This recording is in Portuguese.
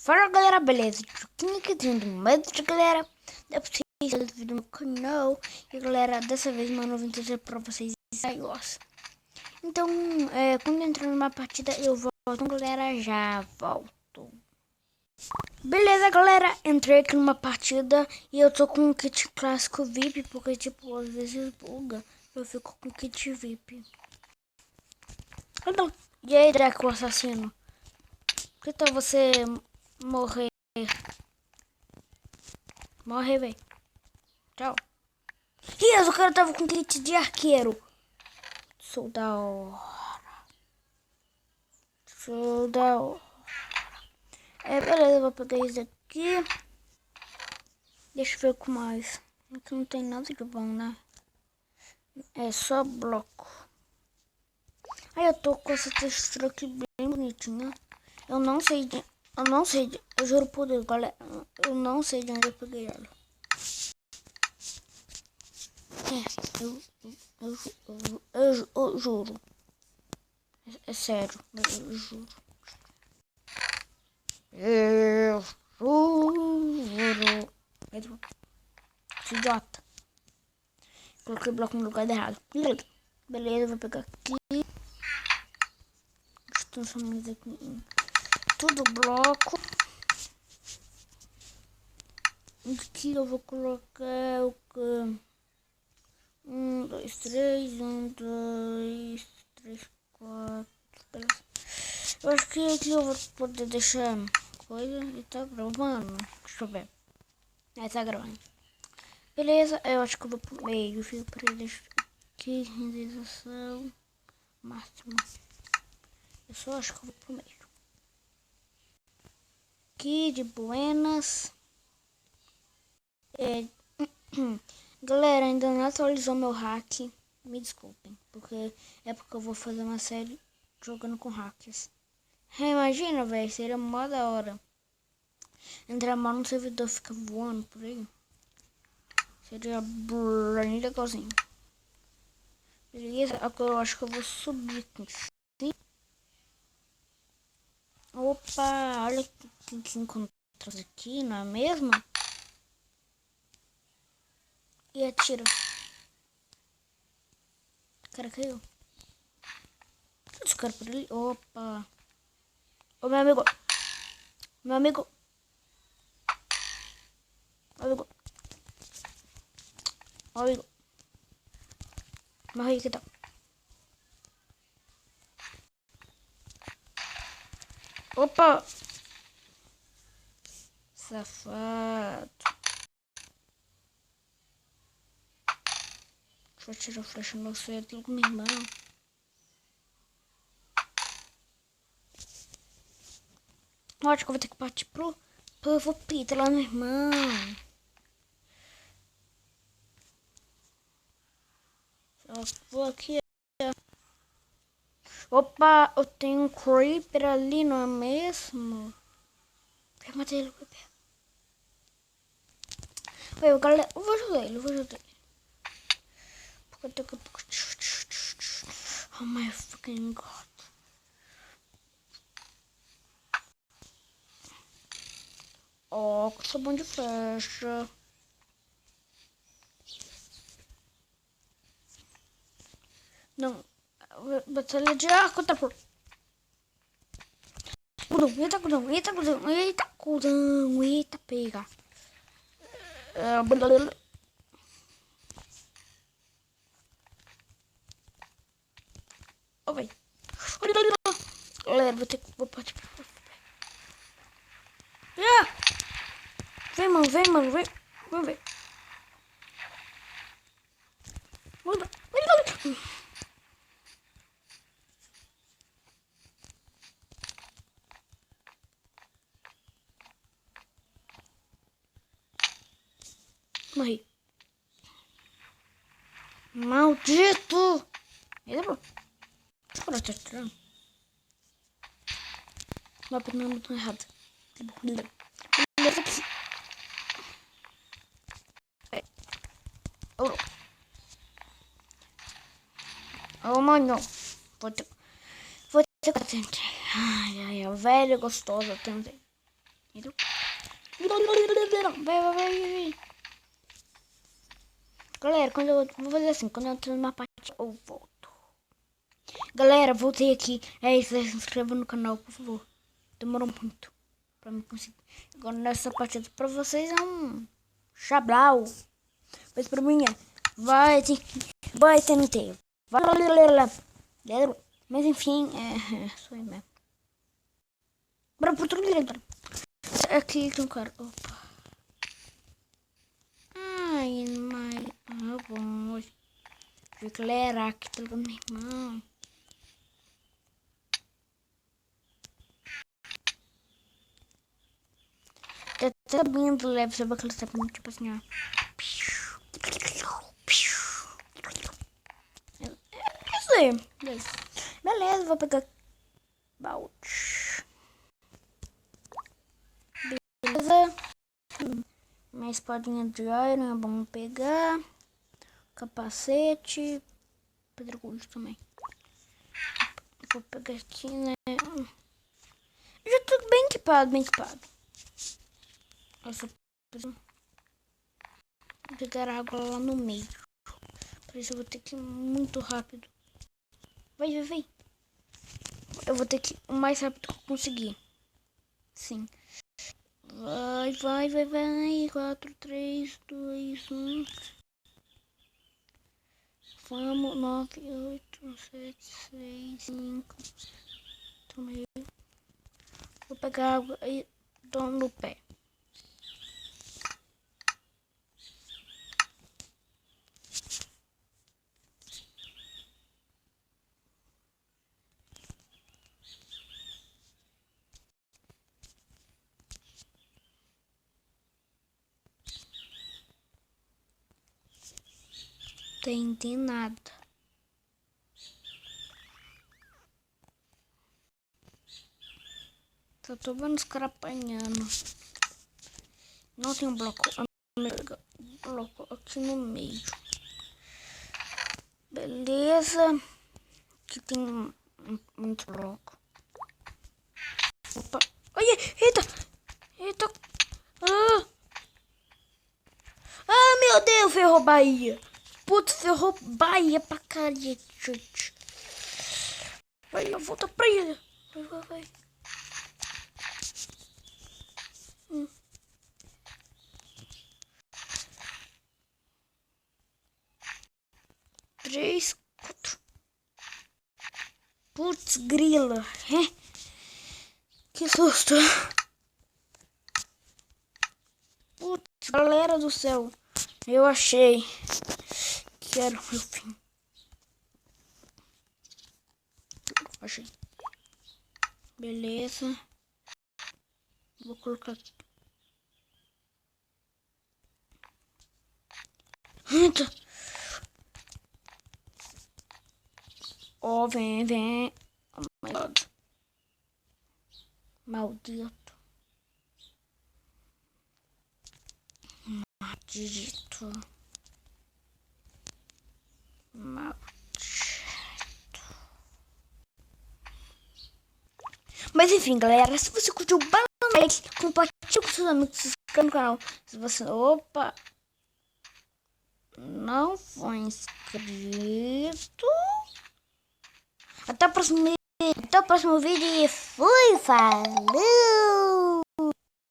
Fala galera, beleza? Juquinha aqui dentro mais de galera. É pra vocês terem vídeo no meu canal. E galera, dessa vez uma novidade pra vocês iOS. Então, quando eu entrar numa partida eu volto. Então galera, já volto. Beleza galera, entrei aqui numa partida. E eu tô com um kit clássico VIP. Porque tipo, às vezes buga. Eu fico com kit VIP. E aí Draco, o assassino? Que tal você morrer? Morre, velho. Tchau. Isso, o cara tava com kit de arqueiro. Sou da hora. Sou da hora. Beleza, eu vou pegar isso aqui. Deixa eu ver com mais. Aqui não tem nada de bom, né? É só bloco. Aí eu tô com essa textura aqui bem bonitinha. Eu não sei eu juro por Deus, galera. Eu não sei de onde eu peguei ela. Eu juro. É sério, eu juro. Eu juro. Idiota. Coloquei o bloco no lugar errado. Beleza, vou pegar aqui. Transformamos aqui em tudo bloco. Aqui eu vou colocar o que? 1, 2, 3, 1, 2, 3, 4. Eu acho que aqui eu vou poder deixar coisa e tá gravando. Deixa eu ver. Tá gravando. Beleza, eu acho que eu vou pro meio. Fico pra deixar aqui, renderização máxima. Eu só acho que eu vou pro meio. Aqui de buenas. Galera, ainda não atualizou meu hack. Me desculpem, porque eu vou fazer uma série jogando com hackers. Imagina, velho, seria mó da hora. Entrar mal no servidor, fica voando por aí. Seria bem legalzinho. Beleza, agora eu acho que eu vou subir aqui. Sim. Opa, olha que encontramos aqui, não é mesmo? E atira. O cara caiu. Os caras por ali. Opa. Ô meu amigo. Meu amigo. Meu amigo. Meu amigo. Morri, que tal? Opa. Safado. Deixa eu tirar a flecha no você, aquilo com minha irmã. Eu acho que eu vou ter que partir pro Peter lá no irmão. Só vou aqui. Opa, eu tenho um creeper ali, não é mesmo? Eu matei ele, creeper. Oi, galera, eu vou ajudar ele, Porque eu tenho que... Oh my fucking god. Ó, que sou bom de flecha. Não, batalha de arco, tá por... Eita, cuzão, eita, pega. Ó, véi. Galera, vou partir pra... Vem, mano, vem. Vamos ver. Morri. Maldito! Ele é bom. Agora tá tirando. Não, não, não, não, errado. Beleza aqui. Oh, mano. Vou ter que tentar. Ai, velho gostoso, tentei. Entendeu? Vai. Galera, quando eu vou fazer assim, quando eu entro numa partida, eu volto. Galera, voltei aqui. É isso, se inscreva no canal, por favor. Demorou muito pra me conseguir. Agora nessa partida pra vocês é um chablau. Mas pra mim é vai TNT. Mas enfim, sou eu mesmo. Bora pro outro lado. Aqui tem um cara. Opa. Ai, mas. Ah, bom. Galera, aqui tá meu irmão. Tá subindo leve, sabe aquela sapinha, tipo assim, ó. É isso aí. Beleza, vou pegar balde. Beleza. Minha espadinha de iron é bom pegar. Capacete. Pedregulho também. Vou pegar aqui, né? Eu já tô bem equipado, Nossa, vou pegar água lá no meio. Por isso eu vou ter que ir muito rápido. Vai. Eu vou ter que ir o mais rápido que eu conseguir. Sim. Vai. 4, 3, 2, 1. Vamos. 9, 8, 7, 6, 5. Tomei. Vou pegar água e dou no pé. Tem nada. Só tô vendo os caras apanhando. Não tem um bloco. Bloco aqui no meio. Beleza. Aqui tem muito bloco. Opa. Ai, eita. Ah, meu Deus, ferrou Bahia. Putz, ferrou Bahia pra cacete. Vai, volta pra ilha. Vai. 3, 4. Putz, grila. Que susto. Putz, galera do céu. Eu achei que era o meu fim. Achei. Beleza. Vou colocar aqui. Eita. Oh, vem. Oh my god. Maldito. Mas enfim, galera, se você curtiu, bala no like, compartilha com seus amigos, se inscreva no canal. Se você... Opa! Não foi inscrito. Até o próximo vídeo e fui, falou!